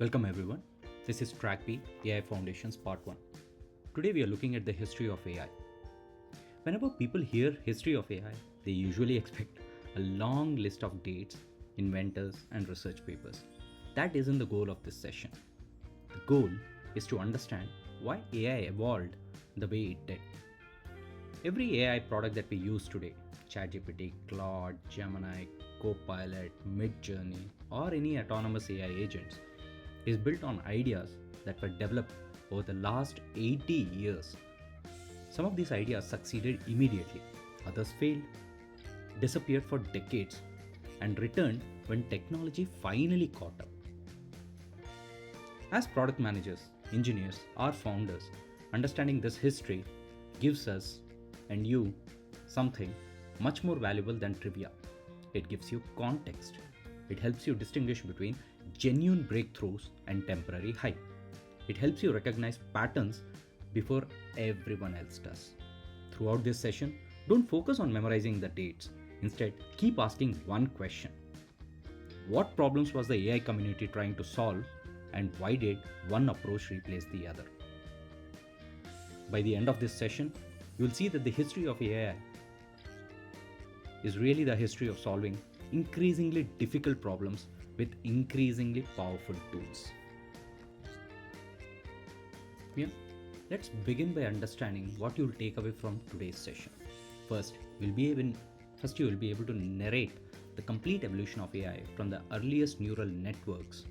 Welcome everyone. This is Track B AI Foundations Part 1. Today we are looking at the history of AI. Whenever people hear history of AI, they usually expect a long list of dates, inventors, and research papers. That isn't the goal of this session. The goal is to understand why AI evolved the way it did. Every AI product that we use today, ChatGPT, Claude, Gemini, Copilot, Midjourney, or any autonomous AI agents, is built on ideas that were developed over the last 80 years. Some of these ideas succeeded immediately, others failed, disappeared for decades, and returned when technology finally caught up. As product managers, engineers, or founders, understanding this history gives us and you something much more valuable than trivia. It gives you context. It helps you distinguish between genuine breakthroughs and temporary hype. It helps you recognize patterns before everyone else does. Throughout this session, don't focus on memorizing the dates. Instead, keep asking one question. What problems was the AI community trying to solve, and why did one approach replace the other? By the end of this session, you'll see that the history of AI is really the history of solving increasingly difficult problems with increasingly powerful tools. Yeah, let's begin by understanding what you'll take away from today's session. First, you will be able to narrate the complete evolution of AI from the earliest neural networks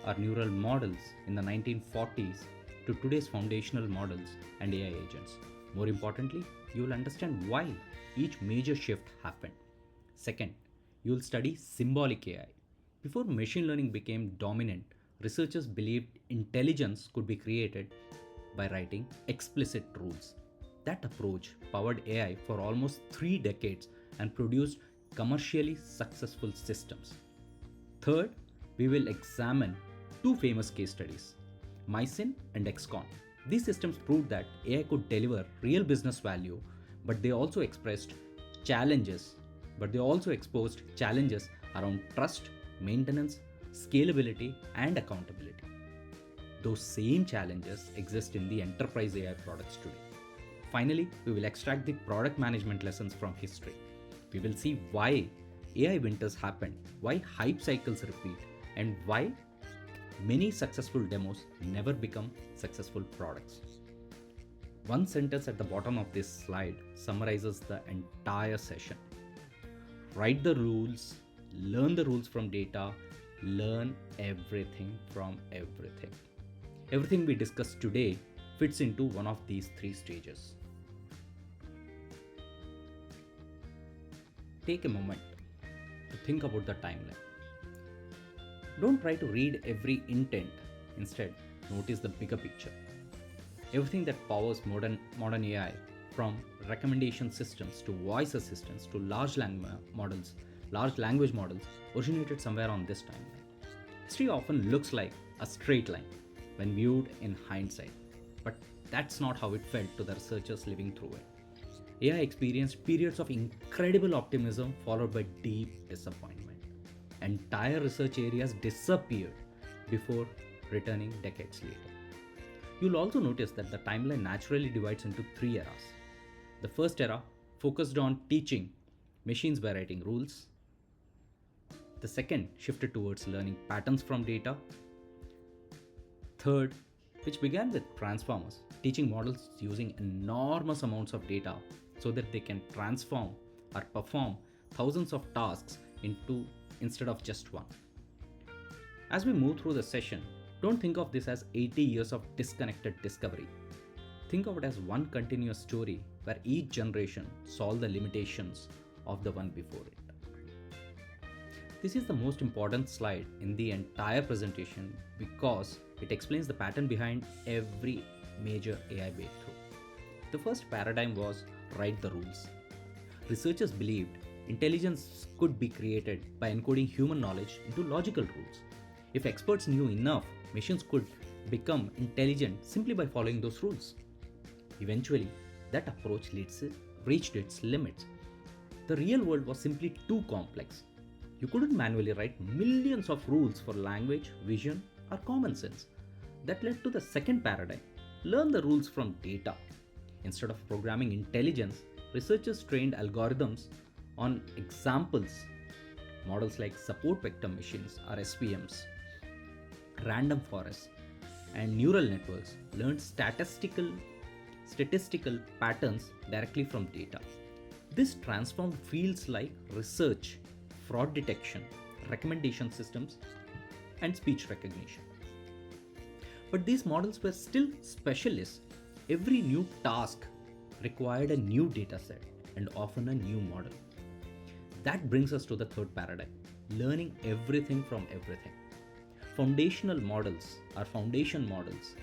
or neural models in the 1940s to today's foundational models and AI agents. More importantly, you will understand why each major shift happened. Second, you will study symbolic AI. Before machine learning became dominant, researchers believed intelligence could be created by writing explicit rules. That approach powered AI for almost 3 decades and produced commercially successful systems. Third, we will examine two famous case studies, Mycin and XCon. These systems proved that AI could deliver real business value, but they also exposed challenges around trust, maintenance, scalability, and accountability. Those same challenges exist in the enterprise AI products today. Finally, we will extract the product management lessons from history. We will see why AI winters happen, why hype cycles repeat, and why many successful demos never become successful products. One sentence at the bottom of this slide summarizes the entire session. Write the rules, learn the rules from data, learn everything from everything. Everything we discussed today fits into one of these three stages. Take a moment to think about the timeline. Don't try to read every intent. Instead, notice the bigger picture. Everything that powers modern AI, from recommendation systems to voice assistants to large language models, originated somewhere on this timeline. History often looks like a straight line when viewed in hindsight, but that's not how it felt to the researchers living through it. AI experienced periods of incredible optimism followed by deep disappointment. Entire research areas disappeared before returning decades later. You'll also notice that the timeline naturally divides into three eras. The first era focused on teaching machines by writing rules. The second shifted towards learning patterns from data. Third, which began with transformers, teaching models using enormous amounts of data so that they can transform or perform thousands of tasks instead of just one. As we move through the session, don't think of this as 80 years of disconnected discovery. Think of it as one continuous story where each generation solved the limitations of the one before it. This is the most important slide in the entire presentation because it explains the pattern behind every major AI breakthrough. The first paradigm was write the rules. Researchers believed intelligence could be created by encoding human knowledge into logical rules. If experts knew enough, machines could become intelligent simply by following those rules. Eventually, that approach reached its limits. The real world was simply too complex. You couldn't manually write millions of rules for language, vision, or common sense. That led to the second paradigm: learn the rules from data. Instead of programming intelligence, researchers trained algorithms on examples. Models like support vector machines or SVMs, random forests, and neural networks learned statistical patterns directly from data. This transformed fields like research, fraud detection, recommendation systems, and speech recognition. But these models were still specialists. Every new task required a new dataset and often a new model. That brings us to the third paradigm: learning everything from everything. Foundational models are foundation models.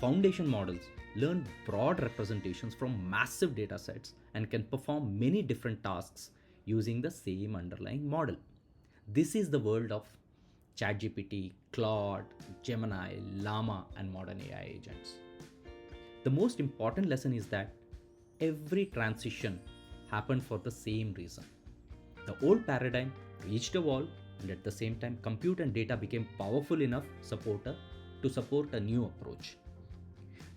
Foundation models learn broad representations from massive datasets and can perform many different tasks using the same underlying model. This is the world of ChatGPT, Claude, Gemini, Llama, and modern AI agents. The most important lesson is that every transition happened for the same reason. The old paradigm reached a wall, and at the same time, compute and data became powerful enough to support a new approach.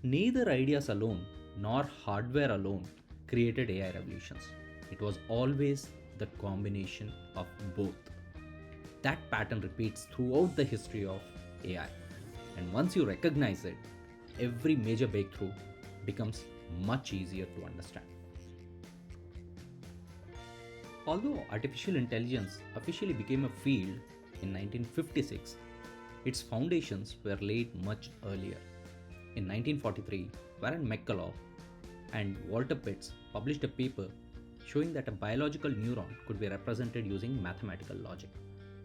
Neither ideas alone nor hardware alone created AI revolutions. It was always the combination of both. That pattern repeats throughout the history of AI. And once you recognize it, every major breakthrough becomes much easier to understand. Although artificial intelligence officially became a field in 1956, its foundations were laid much earlier. In 1943, Warren McCullough and Walter Pitts published a paper showing that a biological neuron could be represented using mathematical logic.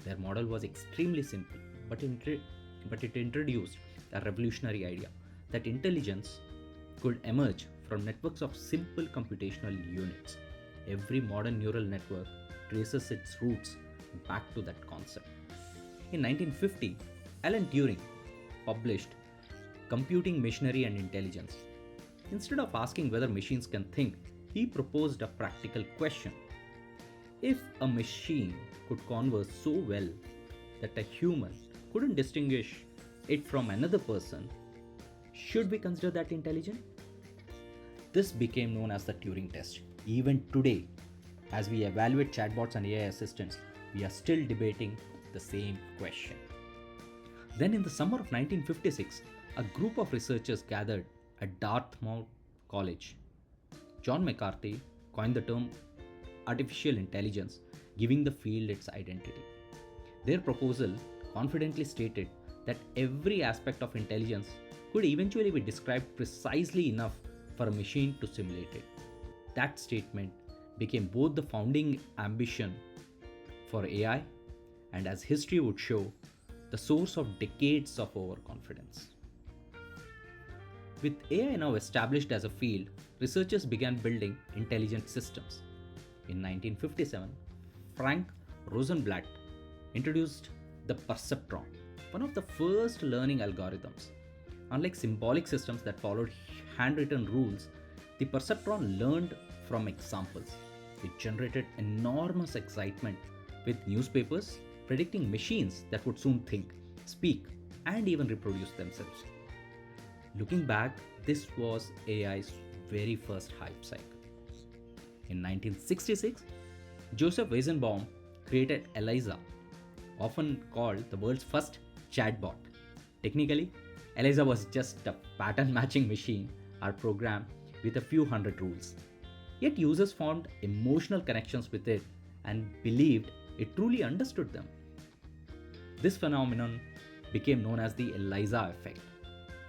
Their model was extremely simple, but it introduced a revolutionary idea that intelligence could emerge from networks of simple computational units. Every modern neural network traces its roots back to that concept. In 1950, Alan Turing published Computing Machinery and Intelligence. Instead of asking whether machines can think, he proposed a practical question. If a machine could converse so well that a human couldn't distinguish it from another person, should we consider that intelligent? This became known as the Turing test. Even today, as we evaluate chatbots and AI assistants, we are still debating the same question. Then, in the summer of 1956, a group of researchers gathered at Dartmouth College. John McCarthy coined the term artificial intelligence, giving the field its identity. Their proposal confidently stated that every aspect of intelligence could eventually be described precisely enough for a machine to simulate it. That statement became both the founding ambition for AI and, as history would show, the source of decades of overconfidence. With AI now established as a field, researchers began building intelligent systems. In 1957, Frank Rosenblatt introduced the perceptron, one of the first learning algorithms. Unlike symbolic systems that followed handwritten rules, the perceptron learned from examples. It generated enormous excitement, with newspapers predicting machines that would soon think, speak, and even reproduce themselves. Looking back, this was AI's very first hype cycle. In 1966, Joseph Weizenbaum created ELIZA, often called the world's first chatbot. Technically, ELIZA was just a pattern matching machine or program with a few hundred rules. Yet users formed emotional connections with it and believed it truly understood them. This phenomenon became known as the ELIZA effect,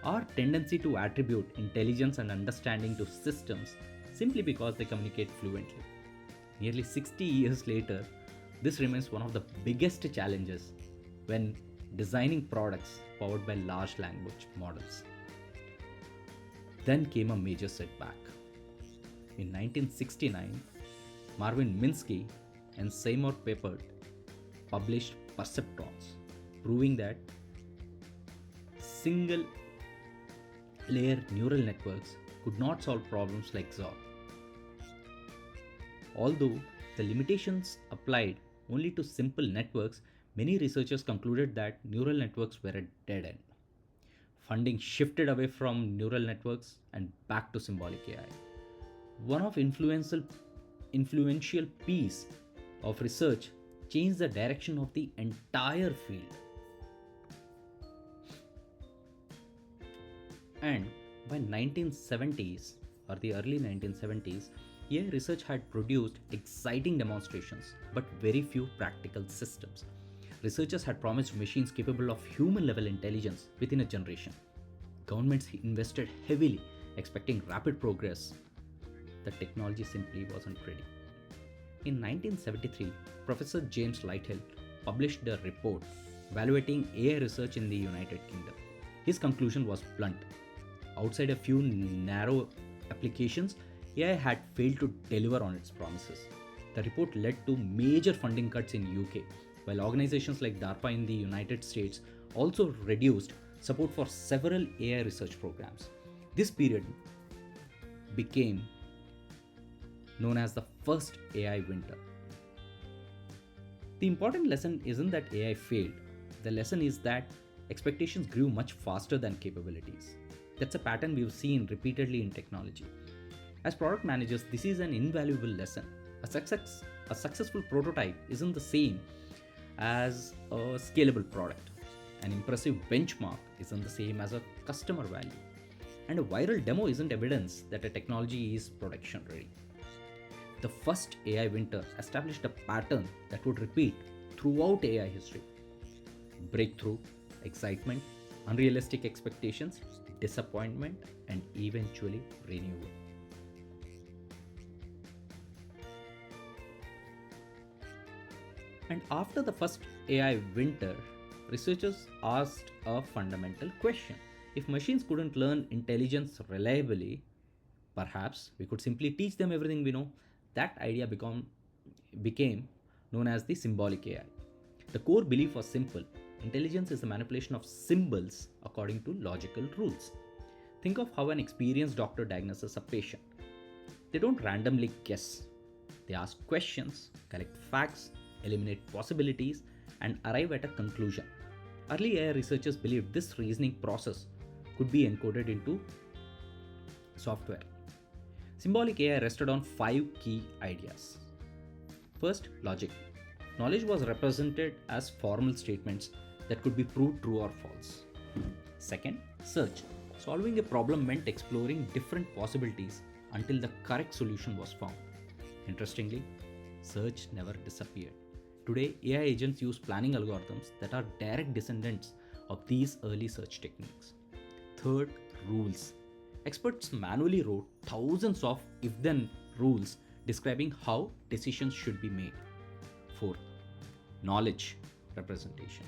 our tendency to attribute intelligence and understanding to systems simply because they communicate fluently. Nearly 60 years later, this remains one of the biggest challenges when designing products powered by large language models. Then came a major setback. In 1969, Marvin Minsky and Seymour Papert published perceptrons, proving that single layer neural networks could not solve problems like XOR. Although the limitations applied only to simple networks, Many researchers concluded that neural networks were a dead end. Funding shifted away from neural networks and back to symbolic AI. One of influential piece of research changed the direction of the entire field. And by 1970s or the early 1970s, AI research had produced exciting demonstrations but very few practical systems. Researchers had promised machines capable of human level intelligence within a generation. Governments invested heavily, expecting rapid progress. The technology simply wasn't ready. In 1973, Professor James Lighthill published a report evaluating AI research in the United Kingdom. His conclusion was blunt. Outside a few narrow applications, AI had failed to deliver on its promises. The report led to major funding cuts in UK, while organizations like DARPA in the United States also reduced support for several AI research programs. This period became known as the first AI winter. The important lesson isn't that AI failed. The lesson is that expectations grew much faster than capabilities. That's a pattern we've seen repeatedly in technology. As product managers, this is an invaluable lesson. A successful prototype isn't the same as a scalable product. An impressive benchmark isn't the same as a customer value. And a viral demo isn't evidence that a technology is production ready. The first AI winter established a pattern that would repeat throughout AI history: breakthrough, excitement, unrealistic expectations, disappointment, and eventually renewal. And after the first AI winter, researchers asked a fundamental question. If machines couldn't learn intelligence reliably, perhaps we could simply teach them everything we know. That idea became known as the symbolic AI. The core belief was simple: intelligence is the manipulation of symbols according to logical rules. Think of how an experienced doctor diagnoses a patient. They don't randomly guess, they ask questions, collect facts, eliminate possibilities, and arrive at a conclusion. Early AI researchers believed this reasoning process could be encoded into software. Symbolic AI rested on five key ideas. First, logic. Knowledge was represented as formal statements that could be proved true or false. Second, search. Solving a problem meant exploring different possibilities until the correct solution was found. Interestingly, search never disappeared. Today, AI agents use planning algorithms that are direct descendants of these early search techniques. Third, rules. Experts manually wrote thousands of if then rules describing how decisions should be made. Fourth, knowledge representation.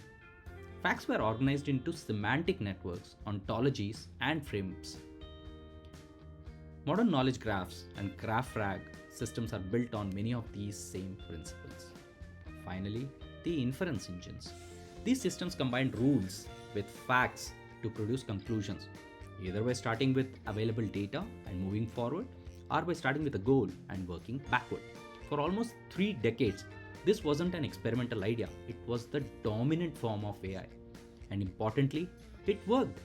Facts were organized into semantic networks, ontologies, and frames. Modern knowledge graphs and graph RAG systems are built on many of these same principles. Finally, the inference engines. These systems combine rules with facts to produce conclusions, either by starting with available data and moving forward, or by starting with a goal and working backward. For almost 3 decades, this wasn't an experimental idea, it was the dominant form of AI. And importantly, it worked.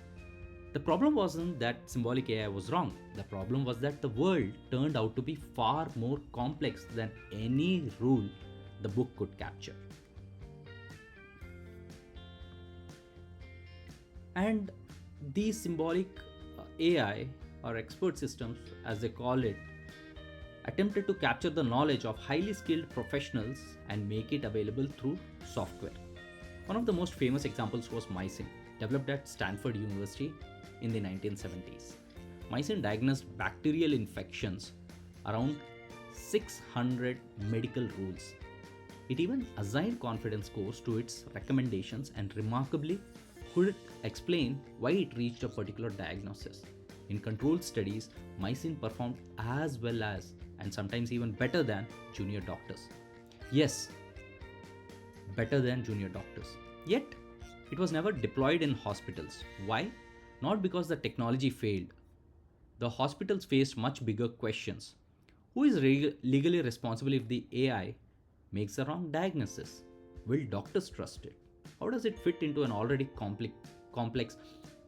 The problem wasn't that symbolic AI was wrong, the problem was that the world turned out to be far more complex than any rule the book could capture. And these symbolic AI, or expert systems as they call it, attempted to capture the knowledge of highly skilled professionals and make it available through software. One of the most famous examples was Mycin, developed at Stanford University in the 1970s. Mycin diagnosed bacterial infections around 600 medical rules. It even assigned confidence scores to its recommendations and remarkably could explain why it reached a particular diagnosis. In controlled studies, Mycin performed as well as, and sometimes even better than, junior doctors. Yes, better than junior doctors. Yet, it was never deployed in hospitals. Why? Not because the technology failed. The hospitals faced much bigger questions. Who is legally responsible if the AI makes the wrong diagnosis? Will doctors trust it? How does it fit into an already complex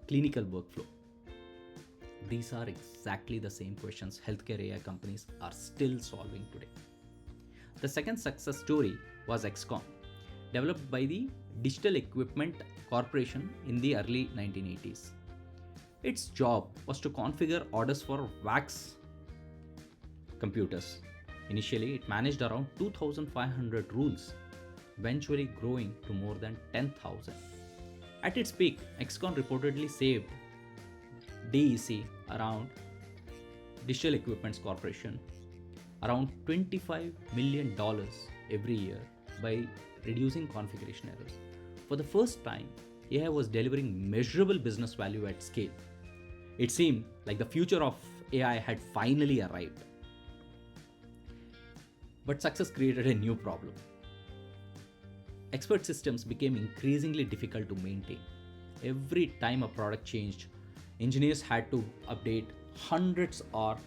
clinical workflow? These are exactly the same questions healthcare AI companies are still solving today. The second success story was XCOM, developed by the Digital Equipment Corporation in the early 1980s. Its job was to configure orders for VAX computers. Initially, it managed around 2,500 rules, eventually growing to more than 10,000. At its peak, XCOM reportedly saved DEC around Digital Equipment Corporation around $25 million every year by reducing configuration errors. For the first time, AI was delivering measurable business value at scale. It seemed like the future of AI had finally arrived. But success created a new problem. Expert systems became increasingly difficult to maintain. Every time a product changed, engineers had to update hundreds or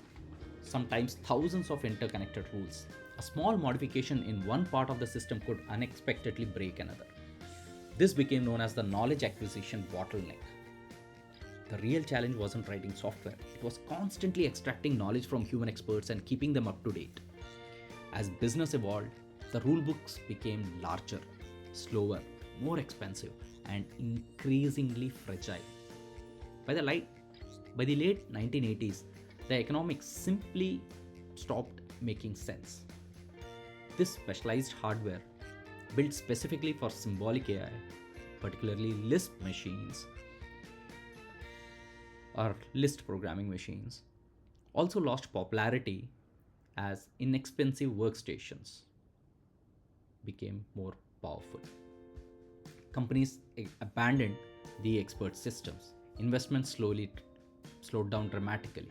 sometimes thousands of interconnected rules. A small modification in one part of the system could unexpectedly break another. This became known as the knowledge acquisition bottleneck. The real challenge wasn't writing software, it was constantly extracting knowledge from human experts and keeping them up to date. As business evolved, the rulebooks became larger, slower, more expensive, and increasingly fragile. By the late 1980s, the economics simply stopped making sense. This specialized hardware, built specifically for symbolic AI, particularly Lisp machines or list programming machines, also lost popularity as inexpensive workstations became more powerful. Companies abandoned the expert systems. Investments slowed down dramatically.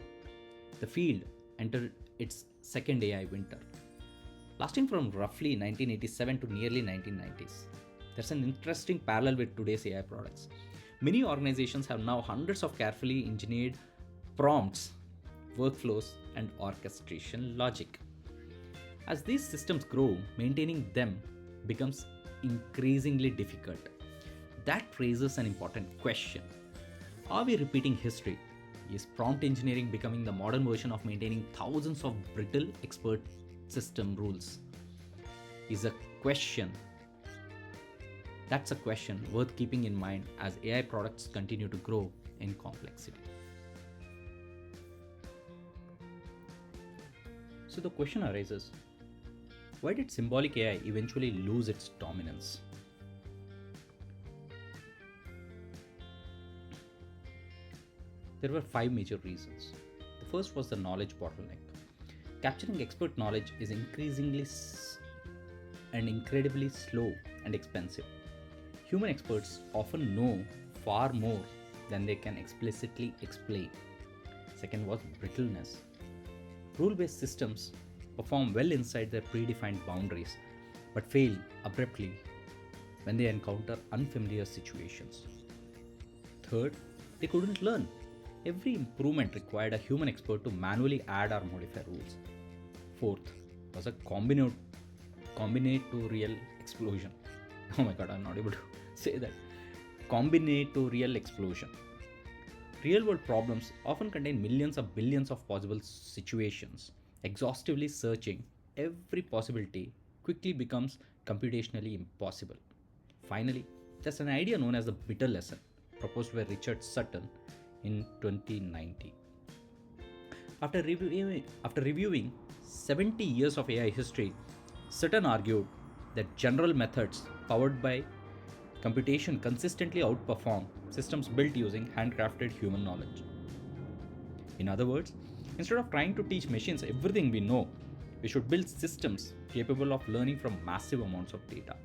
The field entered its second AI winter, lasting from roughly 1987 to nearly 1990s. There's an interesting parallel with today's AI products. Many organizations have now hundreds of carefully engineered prompts, workflows, and orchestration logic. As these systems grow, maintaining them becomes increasingly difficult. That raises an important question. Are we repeating history? Is prompt engineering becoming the modern version of maintaining thousands of brittle expert system rules? Is a question That's a question worth keeping in mind as AI products continue to grow in complexity. So the question arises, why did symbolic AI eventually lose its dominance? There were five major reasons. The first was the knowledge bottleneck. Capturing expert knowledge is incredibly slow and expensive. Human experts often know far more than they can explicitly explain. Second was brittleness. Rule-based systems perform well inside their predefined boundaries, but fail abruptly when they encounter unfamiliar situations. Third, they couldn't learn. Every improvement required a human expert to manually add or modify rules. Fourth was a combinatorial explosion. Oh my god, I'm not able to say that. Combinatorial explosion. Real world problems often contain millions of billions of possible situations. Exhaustively searching every possibility quickly becomes computationally impossible. Finally, there's an idea known as the bitter lesson, proposed by Richard Sutton in 2019. After reviewing 70 years of AI history, Sutton argued that general methods powered by computation consistently outperform systems built using handcrafted human knowledge. In other words, instead of trying to teach machines everything we know, we should build systems capable of learning from massive amounts of data.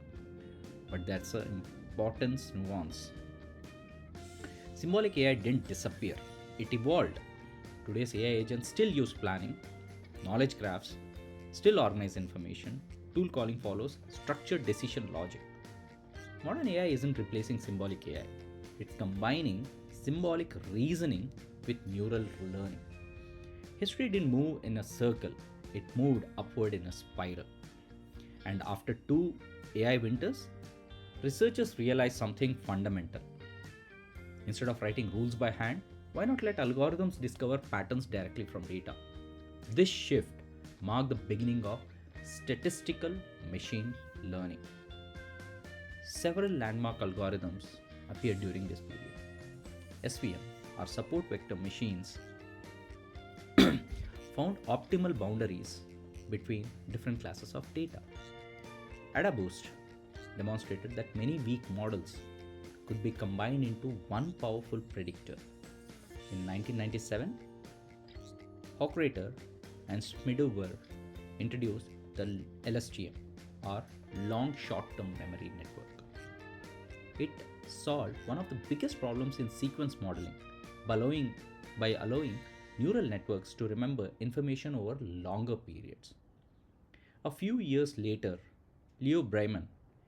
But that's an important nuance. Symbolic AI didn't disappear, it evolved. Today's AI agents still use planning, knowledge graphs, still organize information, tool calling follows structured decision logic. Modern AI isn't replacing symbolic AI, it's combining symbolic reasoning with neural learning. History didn't move in a circle, it moved upward in a spiral. And after two AI winters, researchers realized something fundamental. Instead of writing rules by hand, why not let algorithms discover patterns directly from data? This shift marked the beginning of statistical machine learning. Several landmark algorithms appeared during this period. SVM, or support vector machines, found optimal boundaries between different classes of data. AdaBoost demonstrated that many weak models could be combined into one powerful predictor. In 1997, Hochreiter and Schmidover introduced the LSTM, or Long Short-Term Memory Network. It solved one of the biggest problems in sequence modeling by allowing neural networks to remember information over longer periods. A few years later, Leo Breiman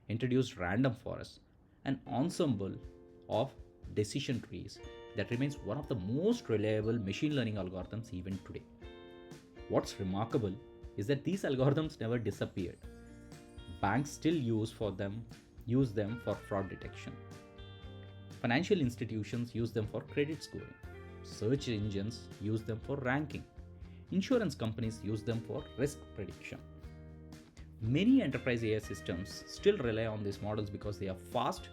introduced random forests, an ensemble of decision trees that remains one of the most reliable machine learning algorithms even today. What's remarkable is that these algorithms never disappeared. Banks still use them for fraud detection. Financial institutions use them for credit scoring. Search engines use them for ranking. Insurance companies use them for risk prediction. Many enterprise AI systems still rely on these models because they are fast,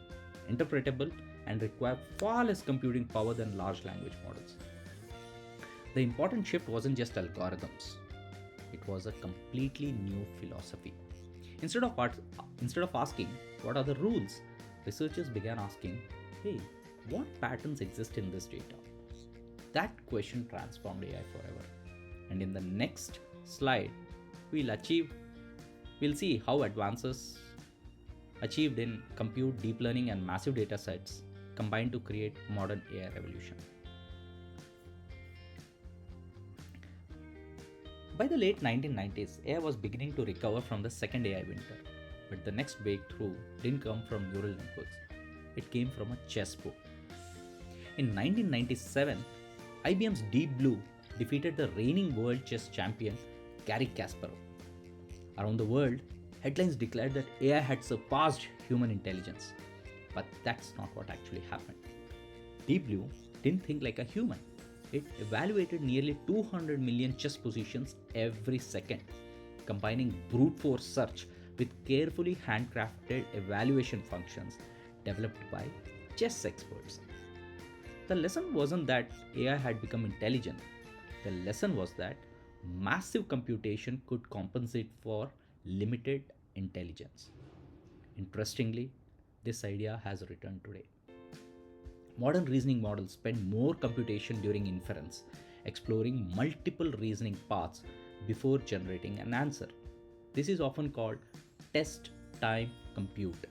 interpretable, and require far less computing power than large language models. The important shift wasn't just algorithms, it was a completely new philosophy. Instead of asking, what are the rules? Researchers began asking, hey, what patterns exist in this data? That question transformed AI forever. And in the next slide, we'll see how advances achieved in compute, deep learning, and massive data sets combined to create modern AI revolution. By the late 1990s, AI was beginning to recover from the second AI winter. But the next breakthrough didn't come from neural networks. It came from a chessboard. In 1997, IBM's Deep Blue defeated the reigning world chess champion Garry Kasparov. Around the world, headlines declared that AI had surpassed human intelligence. But that's not what actually happened. Deep Blue didn't think like a human. It evaluated nearly 200 million chess positions every second, combining brute force search with carefully handcrafted evaluation functions developed by chess experts. The lesson wasn't that AI had become intelligent. The lesson was that massive computation could compensate for limited intelligence. Interestingly, this idea has returned today. Modern reasoning models spend more computation during inference, exploring multiple reasoning paths before generating an answer. This is often called test time compute.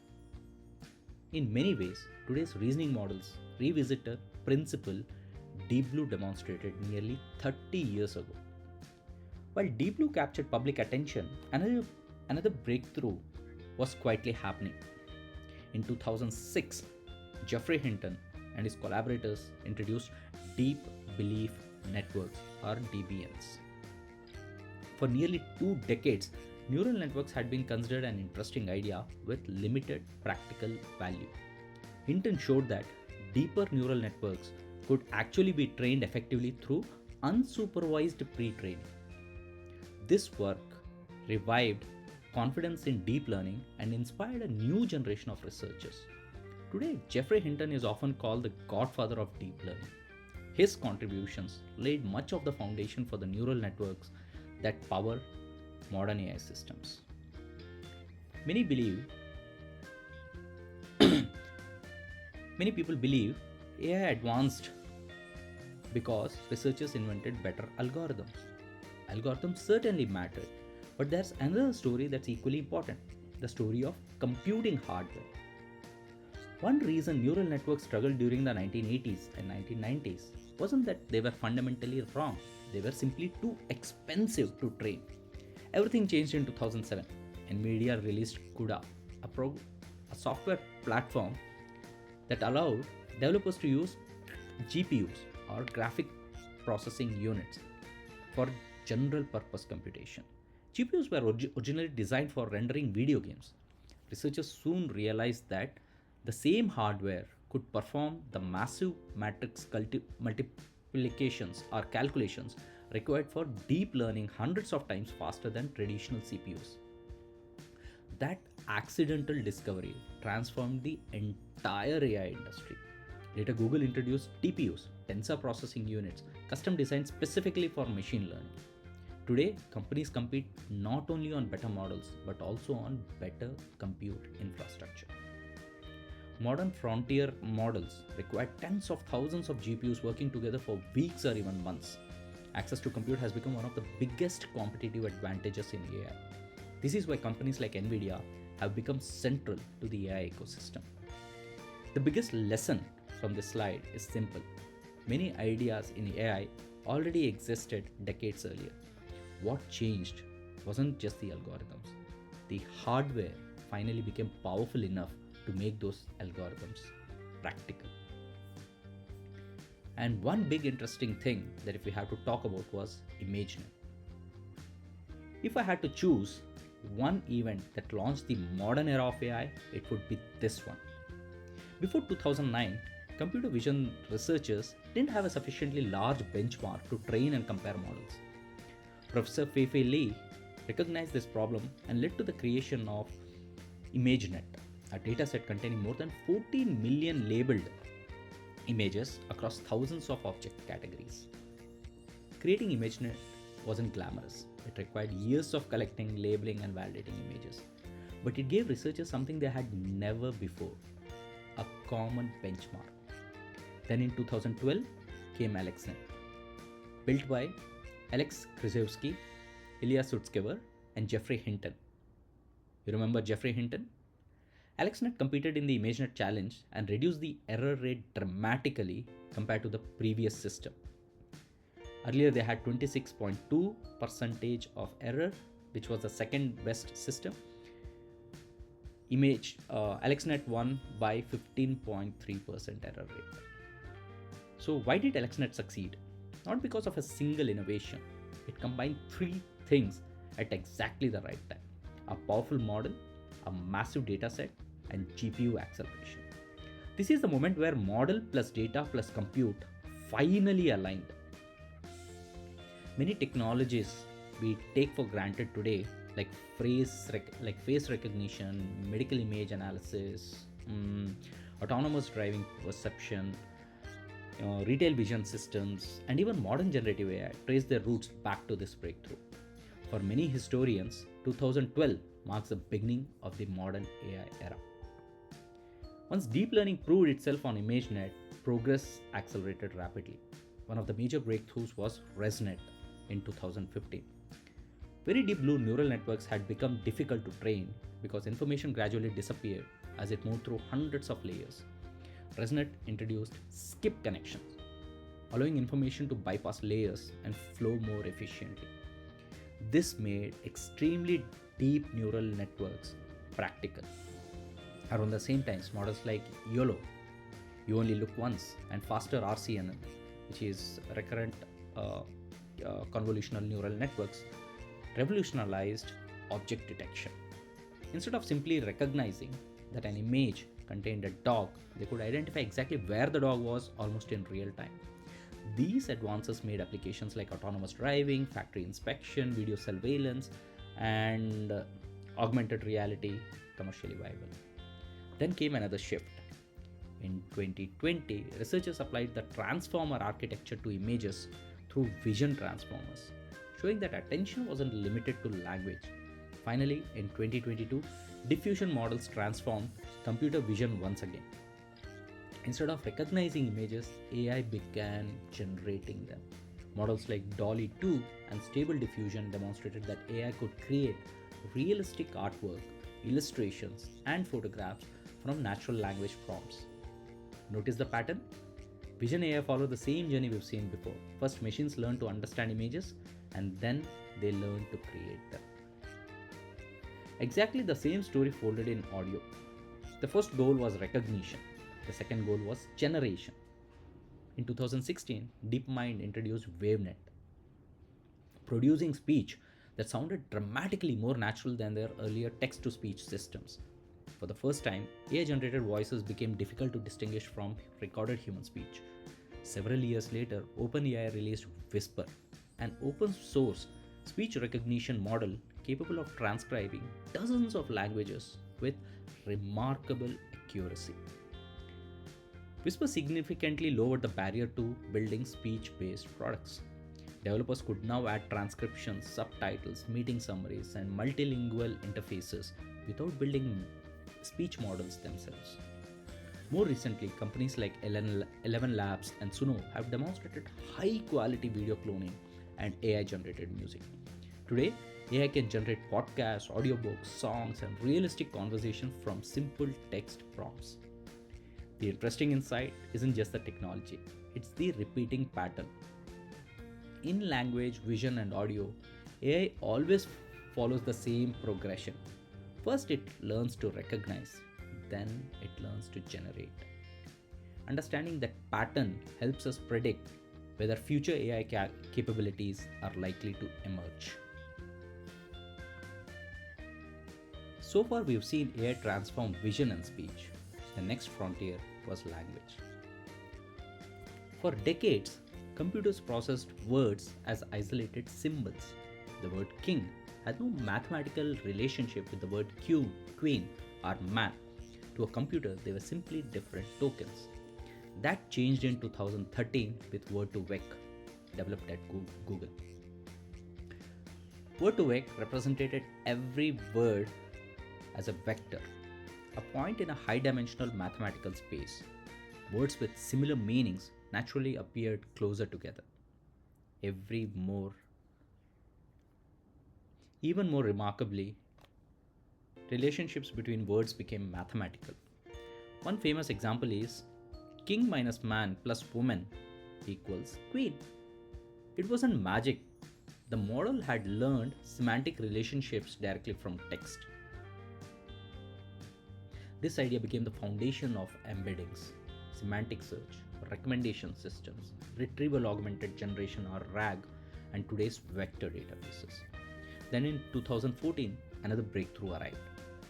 In many ways, today's reasoning models revisit a principle Deep Blue demonstrated nearly 30 years ago. While Deep Blue captured public attention, another breakthrough was quietly happening. In 2006, Geoffrey Hinton and his collaborators introduced Deep Belief Networks, or DBNs. For nearly 2 decades, neural networks had been considered an interesting idea with limited practical value. Hinton showed that deeper neural networks could actually be trained effectively through unsupervised pre-training. This work revived confidence in deep learning and inspired a new generation of researchers. Today, Geoffrey Hinton is often called the godfather of deep learning. His contributions laid much of the foundation for the neural networks that power modern AI systems. Many believe Many people believe AI advanced because researchers invented better algorithms. Algorithms certainly mattered, but there's another story that's equally important, the story of computing hardware. One reason neural networks struggled during the 1980s and 1990s wasn't that they were fundamentally wrong, they were simply too expensive to train. Everything changed in 2007. NVIDIA released CUDA, a software platform that allowed developers to use GPUs, or graphic processing units, for general purpose computation. GPUs were originally designed for rendering video games. Researchers soon realized that the same hardware could perform the massive matrix multiplications or calculations required for deep learning hundreds of times faster than traditional CPUs. That accidental discovery transformed the entire AI industry. Later, Google introduced TPUs, tensor processing units, custom designed specifically for machine learning. Today, companies compete not only on better models but also on better compute infrastructure. Modern frontier models require tens of thousands of GPUs working together for weeks or even months. Access to compute has become one of the biggest competitive advantages in AI. This is why companies like Nvidia have become central to the AI ecosystem. The biggest lesson from this slide is simple. Many ideas in AI already existed decades earlier. What changed wasn't just the algorithms. The hardware finally became powerful enough to make those algorithms practical. And one big interesting thing that if we have to talk about was ImageNet. If I had to choose one event that launched the modern era of AI, it would be this one. Before 2009, computer vision researchers didn't have a sufficiently large benchmark to train and compare models. Professor Fei-Fei Li recognized this problem and led to the creation of ImageNet, a dataset containing more than 14 million labeled images across thousands of object categories. Creating ImageNet wasn't glamorous. It required years of collecting, labeling, and validating images. But it gave researchers something they had never before: a common benchmark. Then in 2012 came AlexNet, built by Alex Krzyzewski, Ilya Sutskever, and Jeffrey Hinton. You remember Jeffrey Hinton? AlexNet competed in the ImageNet challenge and reduced the error rate dramatically compared to the previous system. Earlier, they had 26.2% of error, which was the second best system. AlexNet won by 15.3% error rate. So, why did AlexNet succeed? Not because of a single innovation. It combined three things at exactly the right time: a powerful model, a massive dataset, and GPU acceleration. This is the moment where model plus data plus compute finally aligned. Many technologies we take for granted today, like face recognition, medical image analysis, autonomous driving perception, retail vision systems, and even modern generative AI, trace their roots back to this breakthrough. For many historians, 2012 marks the beginning of the modern AI era. Once deep learning proved itself on ImageNet, progress accelerated rapidly. One of the major breakthroughs was ResNet in 2015. Very deep blue neural networks had become difficult to train because information gradually disappeared as it moved through hundreds of layers. ResNet introduced skip connections, allowing information to bypass layers and flow more efficiently. This made extremely deep neural networks practical. Around the same time, models like YOLO, you only look once, and faster RCNN, which is recurrent convolutional neural networks, revolutionized object detection. Instead of simply recognizing that an image contained a dog, they could identify exactly where the dog was almost in real time. These advances made applications like autonomous driving, factory inspection, video surveillance, and augmented reality commercially viable. Then came another shift. In 2020, researchers applied the transformer architecture to images through vision transformers, showing that attention wasn't limited to language. Finally, in 2022, diffusion models transformed computer vision once again. Instead of recognizing images, AI began generating them. Models like DALL-E 2 and Stable Diffusion demonstrated that AI could create realistic artwork, illustrations, and photographs from natural language prompts. Notice the pattern? Vision AI followed the same journey we've seen before. First, machines learn to understand images, and then they learn to create them. Exactly the same story folded in audio. The first goal was recognition. The second goal was generation. In 2016, DeepMind introduced WaveNet, producing speech that sounded dramatically more natural than their earlier text to speech systems. For the first time, AI generated voices became difficult to distinguish from recorded human speech. Several years later, OpenAI released Whisper, an open source speech recognition model capable of transcribing dozens of languages with remarkable accuracy. Whisper significantly lowered the barrier to building speech based products. Developers could now add transcriptions, subtitles, meeting summaries, and multilingual interfaces without building speech models themselves. More recently, companies like Eleven Labs and Suno have demonstrated high quality video cloning and AI generated music. Today, AI can generate podcasts, audiobooks, songs, and realistic conversation from simple text prompts. The interesting insight isn't just the technology, it's the repeating pattern. In language, vision, and audio, AI always follows the same progression. First, it learns to recognize, then, it learns to generate. Understanding that pattern helps us predict whether future AI capabilities are likely to emerge. So far, we've seen AI transform vision and speech. The next frontier was language. For decades, computers processed words as isolated symbols. The word king had no mathematical relationship with the word queen, or man. To a computer, they were simply different tokens. That changed in 2013 with Word2Vec, developed at Google. Word2Vec represented every word as a vector, a point in a high dimensional mathematical space. Words with similar meanings naturally appeared closer together. Every more, Even more remarkably, relationships between words became mathematical. One famous example is king minus man plus woman equals queen. It wasn't magic. The model had learned semantic relationships directly from text. This idea became the foundation of embeddings, semantic search, recommendation systems, retrieval augmented generation or RAG, and today's vector databases. Then in 2014, another breakthrough arrived.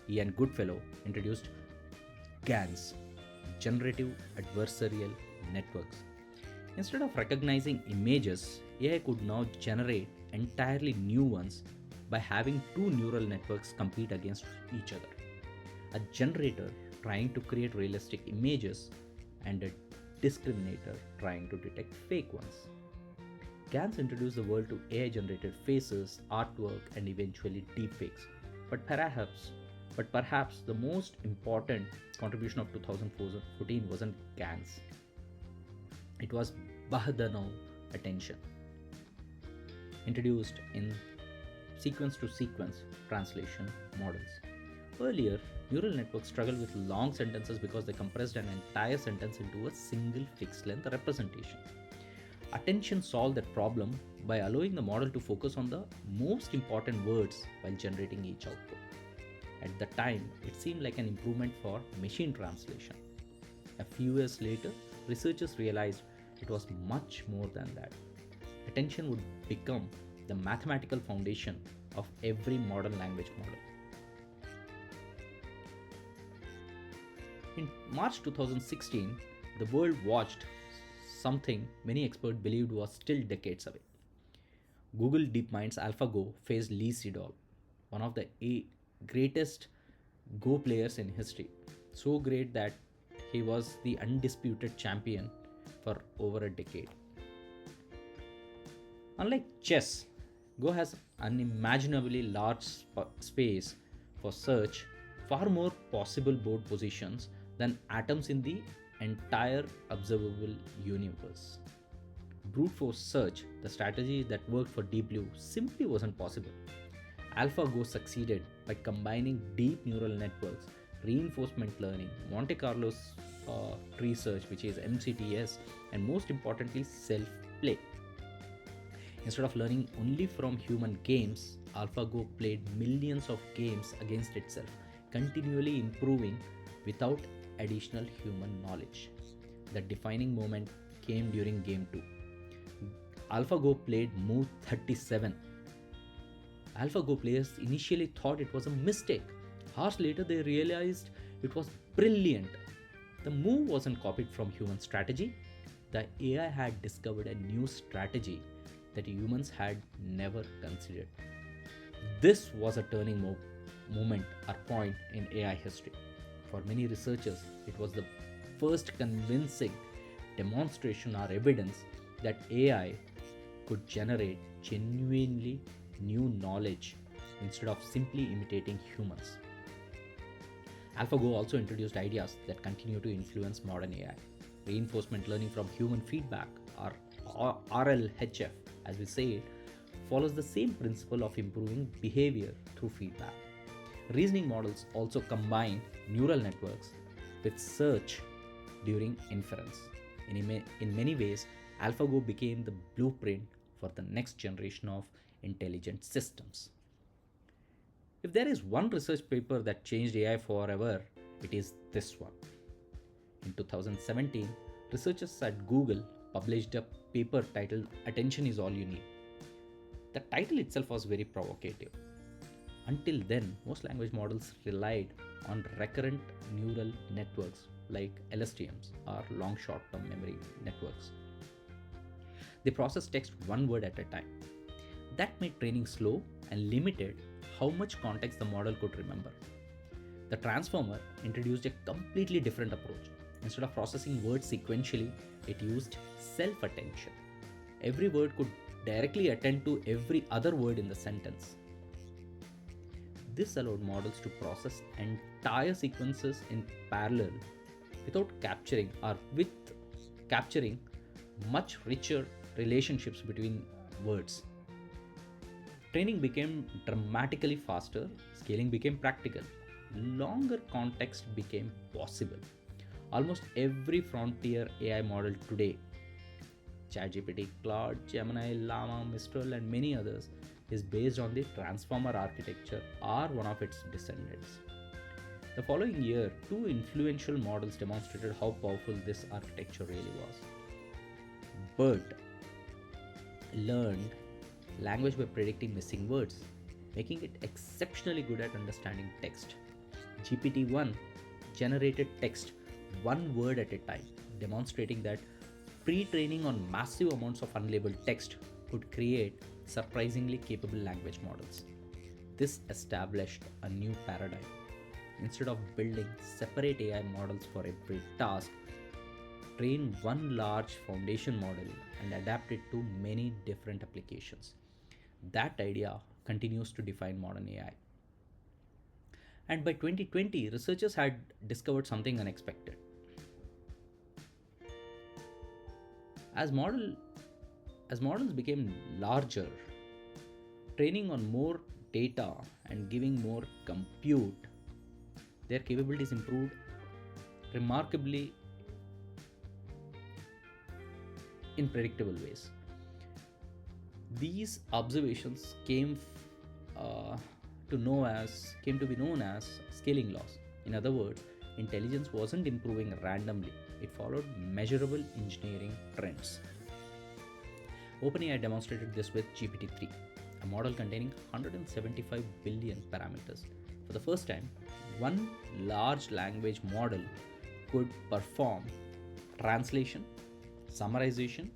Ian Goodfellow introduced GANs, Generative Adversarial Networks. Instead of recognizing images, AI could now generate entirely new ones by having two neural networks compete against each other. A generator trying to create realistic images and a discriminator trying to detect fake ones. GANs introduced the world to AI generated faces, artwork, and eventually deepfakes. But perhaps the most important contribution of 2014 wasn't GANs. It was Bahdanov attention, introduced in sequence to sequence translation models. Earlier, neural networks struggled with long sentences because they compressed an entire sentence into a single fixed length representation. Attention solved that problem by allowing the model to focus on the most important words while generating each output. At the time, it seemed like an improvement for machine translation. A few years later, researchers realized it was much more than that. Attention would become the mathematical foundation of every modern language model. In March 2016, the world watched something many experts believed was still decades away. Google DeepMind's AlphaGo faced Lee Sedol, one of the greatest Go players in history. So great that he was the undisputed champion for over a decade. Unlike chess, Go has unimaginably large space for search, far more possible board positions than atoms in the entire observable universe. Brute force search, the strategy that worked for Deep Blue, simply wasn't possible. AlphaGo succeeded by combining deep neural networks, reinforcement learning, Monte Carlo tree search, which is MCTS, and most importantly, self play. Instead of learning only from human games, AlphaGo played millions of games against itself, continually improving without additional human knowledge. The defining moment came during Game 2. AlphaGo played move 37. AlphaGo players initially thought it was a mistake. Hours later, they realized it was brilliant. The move wasn't copied from human strategy. The AI had discovered a new strategy that humans had never considered. This was a moment or point in AI history. For many researchers, it was the first convincing demonstration or evidence that AI could generate genuinely new knowledge instead of simply imitating humans. AlphaGo also introduced ideas that continue to influence modern AI. Reinforcement learning from human feedback, or RLHF, as we say it, follows the same principle of improving behavior through feedback. Reasoning models also combine neural networks with search during inference. In many ways, AlphaGo became the blueprint for the next generation of intelligent systems. If there is one research paper that changed AI forever, it is this one. In 2017, researchers at Google published a paper titled Attention is All You Need. The title itself was very provocative. Until then, most language models relied on recurrent neural networks like LSTMs or long short term memory networks. They processed text one word at a time. That made training slow and limited how much context the model could remember. The transformer introduced a completely different approach. Instead of processing words sequentially, it used self attention. Every word could directly attend to every other word in the sentence. This allowed models to process entire sequences in parallel without capturing much richer relationships between words. Training became dramatically faster, scaling became practical, longer context became possible. Almost every frontier AI model today, ChatGPT, Claude, Gemini, Llama, Mistral, and many others, is based on the transformer architecture or one of its descendants. The following year, two influential models demonstrated how powerful this architecture really was. BERT learned language by predicting missing words, making it exceptionally good at understanding text. GPT-1 generated text one word at a time, demonstrating that pre-training on massive amounts of unlabeled text could create surprisingly capable language models. This established a new paradigm. Instead of building separate AI models for every task, train one large foundation model and adapt it to many different applications. That idea continues to define modern AI. And by 2020, researchers had discovered something unexpected. As, model, as models became larger, training on more data and giving more compute, their capabilities improved remarkably in predictable ways. These observations uh, came to be known as scaling laws. In other words, intelligence wasn't improving randomly; it followed measurable engineering trends. OpenAI demonstrated this with GPT-3, a model containing 175 billion parameters. For the first time, one large language model could perform translation, summarization,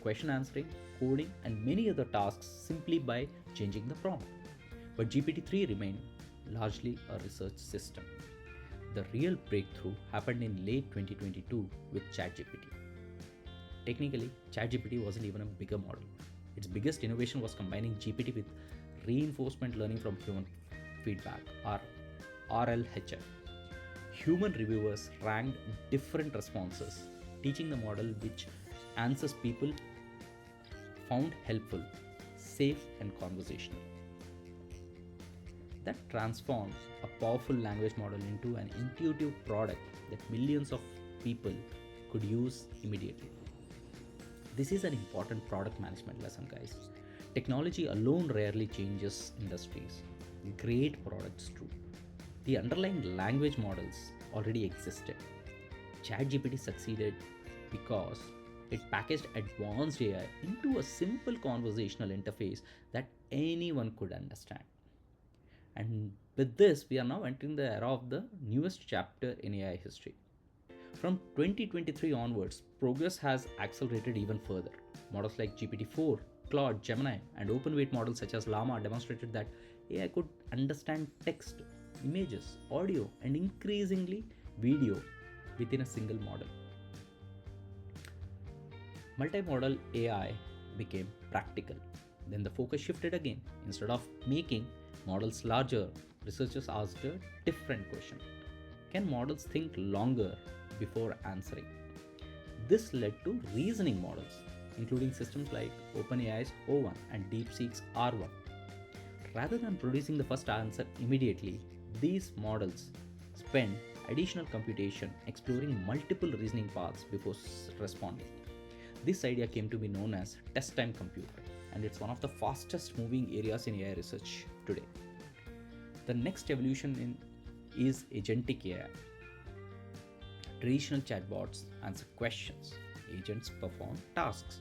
question answering, coding, and many other tasks simply by changing the prompt. But GPT-3 remained largely a research system. The real breakthrough happened in late 2022 with ChatGPT. Technically, ChatGPT wasn't even a bigger model. Its biggest innovation was combining GPT with reinforcement learning from human feedback, or RLHF. Human reviewers ranked different responses, teaching the model which answers people found helpful, safe, and conversational. That transformed a powerful language model into an intuitive product that millions of people could use immediately. This is an important product management lesson, guys. Technology alone rarely changes industries. Great products do. The underlying language models already existed. ChatGPT succeeded because it packaged advanced AI into a simple conversational interface that anyone could understand. And with this, we are now entering the era of the newest chapter in AI history. From 2023 onwards, progress has accelerated even further. Models like GPT-4, Claude, Gemini, and open-weight models such as Llama demonstrated that AI could understand text, images, audio, and increasingly video within a single model. Multimodal AI became practical. Then the focus shifted again. Instead of making models larger, researchers asked a different question: can models think longer before answering? This led to reasoning models, including systems like OpenAI's O1 and DeepSeek's R1. Rather than producing the first answer immediately, these models spend additional computation exploring multiple reasoning paths before responding. This idea came to be known as test time computer, and it's one of the fastest moving areas in AI research today. The next evolution is agentic AI. Traditional chatbots answer questions, agents perform tasks.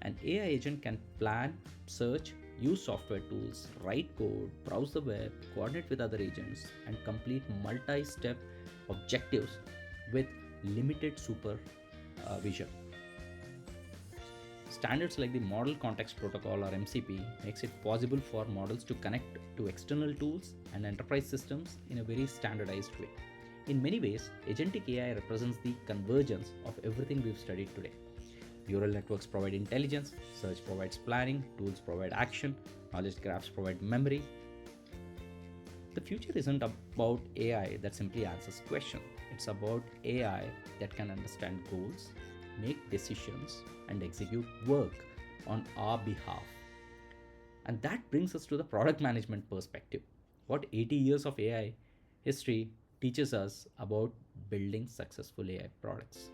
An AI agent can plan, search, use software tools, write code, browse the web, coordinate with other agents, and complete multi step objectives with limited supervision. Standards like the Model Context Protocol or MCP makes it possible for models to connect to external tools and enterprise systems in a very standardized way. In many ways, agentic AI represents the convergence of everything we've studied today. Neural networks provide intelligence, search provides planning, tools provide action, knowledge graphs provide memory. The future isn't about AI that simply answers questions. It's about AI that can understand goals, make decisions, and execute work on our behalf. And that brings us to the product management perspective. What 80 years of AI history teaches us about building successful AI products.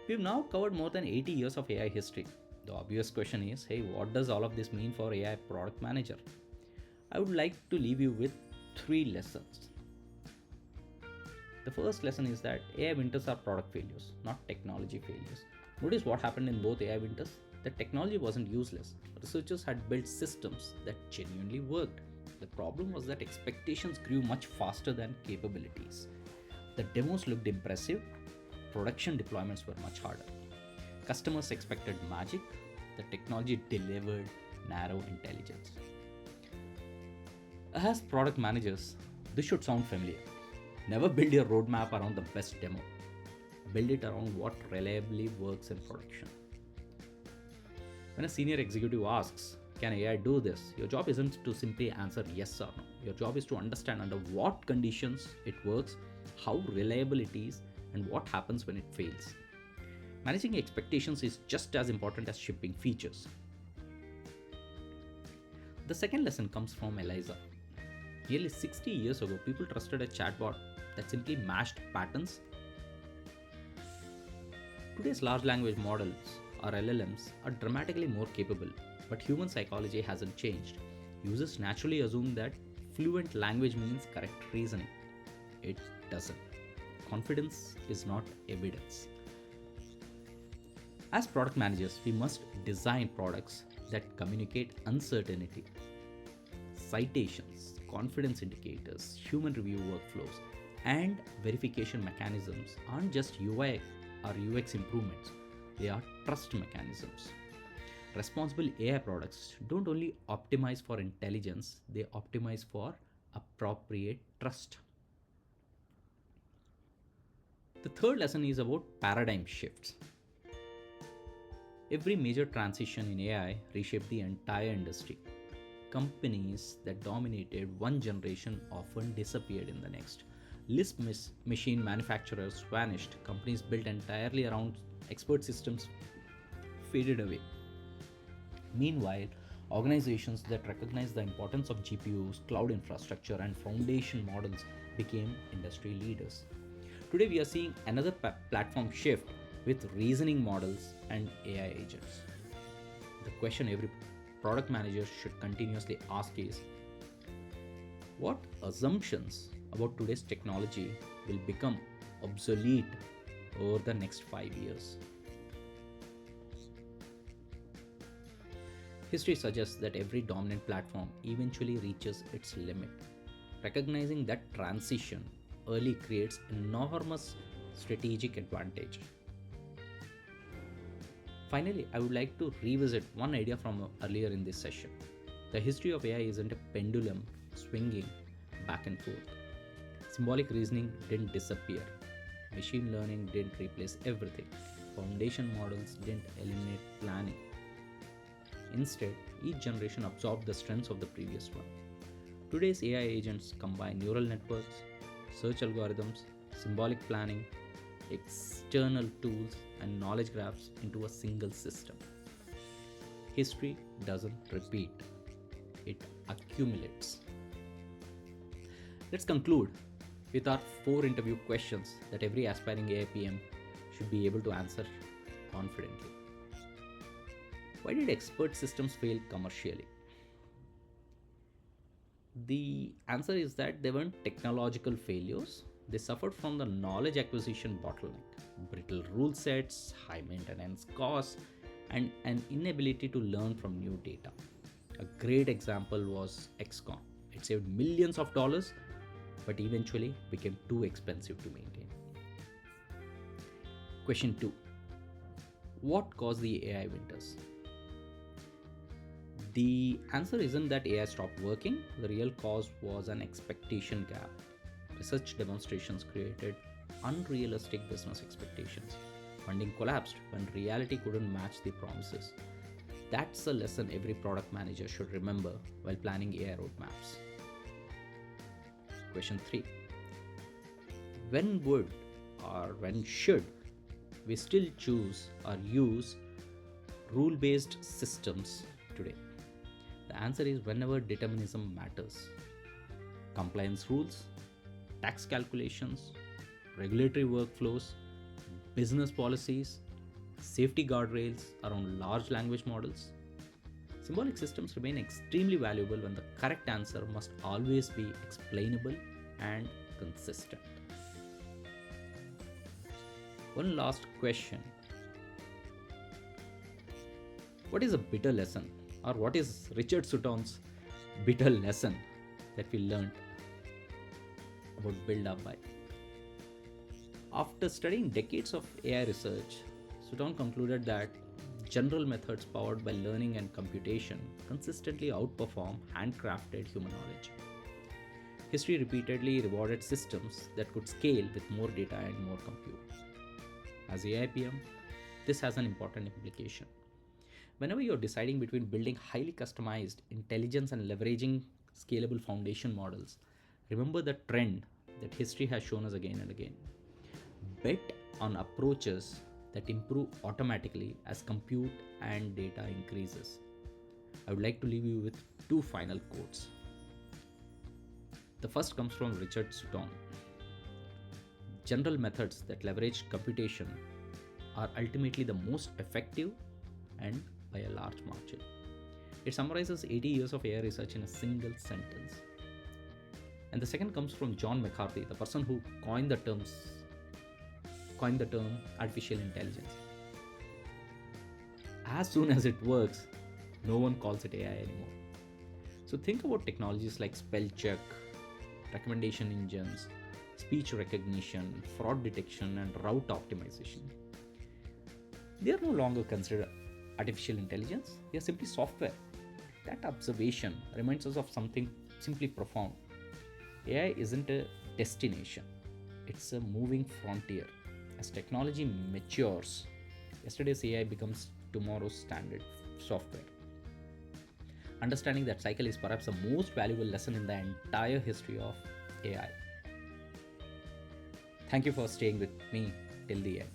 We've now covered more than 80 years of AI history. The obvious question is, hey, what does all of this mean for AI product manager? I would like to leave you with 3 lessons. The first lesson is that AI winters are product failures, not technology failures. Notice what happened in both AI winters. The technology wasn't useless. Researchers had built systems that genuinely worked. The problem was that expectations grew much faster than capabilities. The demos looked impressive, production deployments were much harder. Customers expected magic, the technology delivered narrow intelligence. As product managers, this should sound familiar. Never build your roadmap around the best demo. Build it around what reliably works in production. When a senior executive asks, can AI do this? Your job isn't to simply answer yes or no. Your job is to understand under what conditions it works, how reliable it is, and what happens when it fails. Managing expectations is just as important as shipping features. The second lesson comes from Eliza. Nearly 60 years ago, people trusted a chatbot that simply matched patterns. Today's large language models, or LLMs, are dramatically more capable, but human psychology hasn't changed. Users naturally assume that fluent language means correct reasoning. It doesn't. Confidence is not evidence. As product managers, we must design products that communicate uncertainty. Citations, confidence indicators, human review workflows, and verification mechanisms aren't just UI or UX improvements, they are trust mechanisms. Responsible AI products don't only optimize for intelligence, they optimize for appropriate trust. The third lesson is about paradigm shifts. Every major transition in AI reshaped the entire industry. Companies that dominated one generation often disappeared in the next. Lisp machine manufacturers vanished. Companies built entirely around expert systems faded away. Meanwhile, organizations that recognized the importance of GPUs, cloud infrastructure, and foundation models became industry leaders. Today, we are seeing another platform shift with reasoning models and AI agents. The question every product manager should continuously ask is, what assumptions about today's technology will become obsolete over the next 5 years? History suggests that every dominant platform eventually reaches its limit. Recognizing that transition early creates enormous strategic advantage. Finally, I would like to revisit one idea from earlier in this session. The history of AI isn't a pendulum swinging back and forth. Symbolic reasoning didn't disappear. Machine learning didn't replace everything. Foundation models didn't eliminate planning. Instead, each generation absorbed the strengths of the previous one. Today's AI agents combine neural networks, search algorithms, symbolic planning, external tools, and knowledge graphs into a single system. History doesn't repeat, it accumulates. Let's conclude with our 4 interview questions that every aspiring AI PM should be able to answer confidently. Why did expert systems fail commercially? The answer is that they weren't technological failures. They suffered from the knowledge acquisition bottleneck, brittle rule sets, high maintenance costs, and an inability to learn from new data. A great example was XCOM. It saved millions of dollars, but eventually became too expensive to maintain. Question 2. What caused the AI winters? The answer isn't that AI stopped working, the real cause was an expectation gap. Research demonstrations created unrealistic business expectations. Funding collapsed when reality couldn't match the promises. That's a lesson every product manager should remember while planning AI roadmaps. Question 3. When would or when should we still choose or use rule based systems today? The answer is whenever determinism matters. Compliance rules, tax calculations, regulatory workflows, business policies, safety guardrails around large language models. Symbolic systems remain extremely valuable when the correct answer must always be explainable and consistent. One last question. What is a bitter lesson? Or what is Richard Sutton's bitter lesson that we learned about build up by? After studying decades of AI research, Sutton concluded that general methods powered by learning and computation consistently outperform handcrafted human knowledge. History repeatedly rewarded systems that could scale with more data and more compute. As AI PM, this has an important implication. Whenever you're deciding between building highly customized intelligence and leveraging scalable foundation models, remember the trend that history has shown us again and again. Bet on approaches that improve automatically as compute and data increases. I would like to leave you with 2 final quotes. The first comes from Richard Sutton. General methods that leverage computation are ultimately the most effective and by a large margin. It summarizes 80 years of AI research in a single sentence. And the second comes from John McCarthy, the person who coined the term artificial intelligence. As soon as it works, no one calls it AI anymore. So think about technologies like spell check, recommendation engines, speech recognition, fraud detection, and route optimization. They are no longer considered artificial intelligence, they are simply software. That observation reminds us of something simply profound. AI isn't a destination, it's a moving frontier. As technology matures, yesterday's AI becomes tomorrow's standard software. Understanding that cycle is perhaps the most valuable lesson in the entire history of AI. Thank you for staying with me till the end.